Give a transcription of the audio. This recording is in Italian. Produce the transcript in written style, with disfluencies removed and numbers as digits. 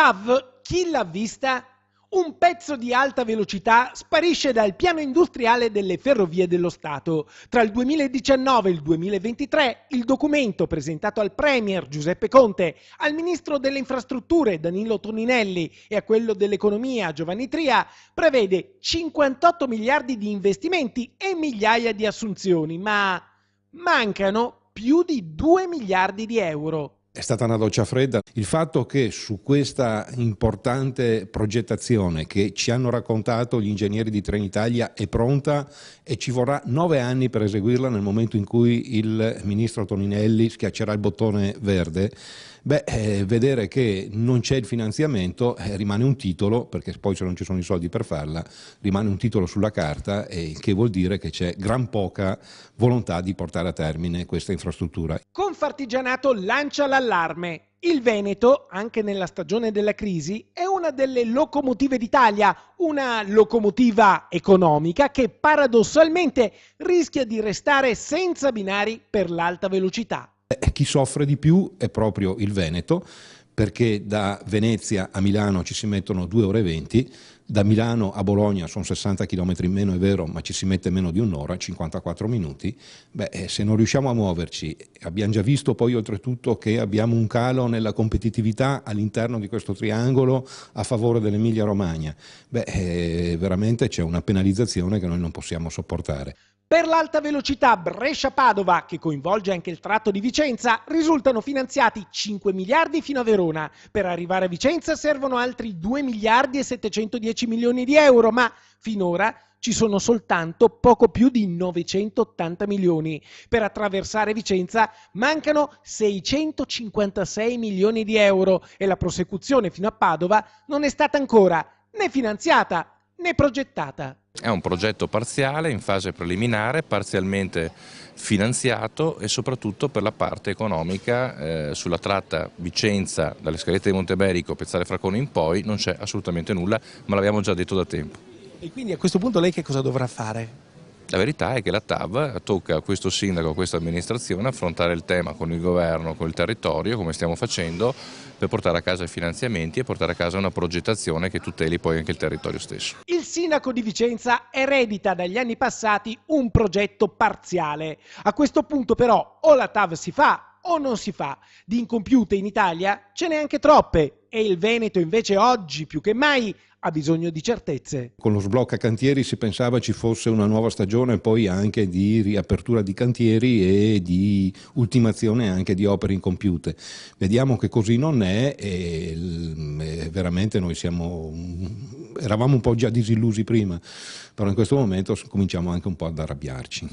TAV, chi l'ha vista? Un pezzo di alta velocità sparisce dal piano industriale delle Ferrovie dello Stato. Tra il 2019 e il 2023 il documento presentato al Premier Giuseppe Conte, al Ministro delle Infrastrutture Danilo Toninelli e a quello dell'Economia Giovanni Tria prevede 58 miliardi di investimenti e migliaia di assunzioni, ma mancano più di 2 miliardi di euro. È stata una doccia fredda. Il fatto che su questa importante progettazione che ci hanno raccontato gli ingegneri di Trenitalia è pronta e ci vorrà 9 anni per eseguirla nel momento in cui il ministro Toninelli schiaccerà il bottone verde, vedere che non c'è il finanziamento rimane un titolo, perché poi se non ci sono i soldi per farla, rimane un titolo sulla carta, il che vuol dire che c'è gran poca volontà di portare a termine questa infrastruttura. Confartigianato lancia l'allarme. Il Veneto, anche nella stagione della crisi, è una delle locomotive d'Italia, una locomotiva economica che paradossalmente rischia di restare senza binari per l'alta velocità. Chi soffre di più è proprio il Veneto, perché da Venezia a Milano ci si mettono 2 ore e 20, da Milano a Bologna sono 60 km in meno, è vero, ma ci si mette meno di un'ora, 54 minuti. Se non riusciamo a muoverci, abbiamo già visto poi oltretutto che abbiamo un calo nella competitività all'interno di questo triangolo a favore dell'Emilia Romagna. Veramente c'è una penalizzazione che noi non possiamo sopportare. Per l'alta velocità Brescia-Padova, che coinvolge anche il tratto di Vicenza, risultano finanziati 5 miliardi fino a Verona. Per arrivare a Vicenza servono altri 2 miliardi e 710 milioni di euro, ma finora ci sono soltanto poco più di 980 milioni. Per attraversare Vicenza mancano 656 milioni di euro e la prosecuzione fino a Padova non è stata ancora né finanziata né progettata. È un progetto parziale, in fase preliminare, parzialmente finanziato e soprattutto per la parte economica sulla tratta Vicenza dalle Scalette di Monteberico, Pezzale Fracone in poi non c'è assolutamente nulla, ma l'abbiamo già detto da tempo. E quindi a questo punto lei che cosa dovrà fare? La verità è che la TAV tocca a questo sindaco, a questa amministrazione affrontare il tema con il governo, con il territorio, come stiamo facendo, per portare a casa i finanziamenti e portare a casa una progettazione che tuteli poi anche il territorio stesso. Il sindaco di Vicenza eredita dagli anni passati un progetto parziale. A questo punto però o la TAV si fa o non si fa. Di incompiute in Italia ce n'è anche troppe e il Veneto invece oggi più che mai ha bisogno di certezze. Con lo sblocca cantieri si pensava ci fosse una nuova stagione poi anche di riapertura di cantieri e di ultimazione anche di opere incompiute. Vediamo che così non è e veramente noi eravamo un po' già disillusi prima, però in questo momento cominciamo anche un po' ad arrabbiarci.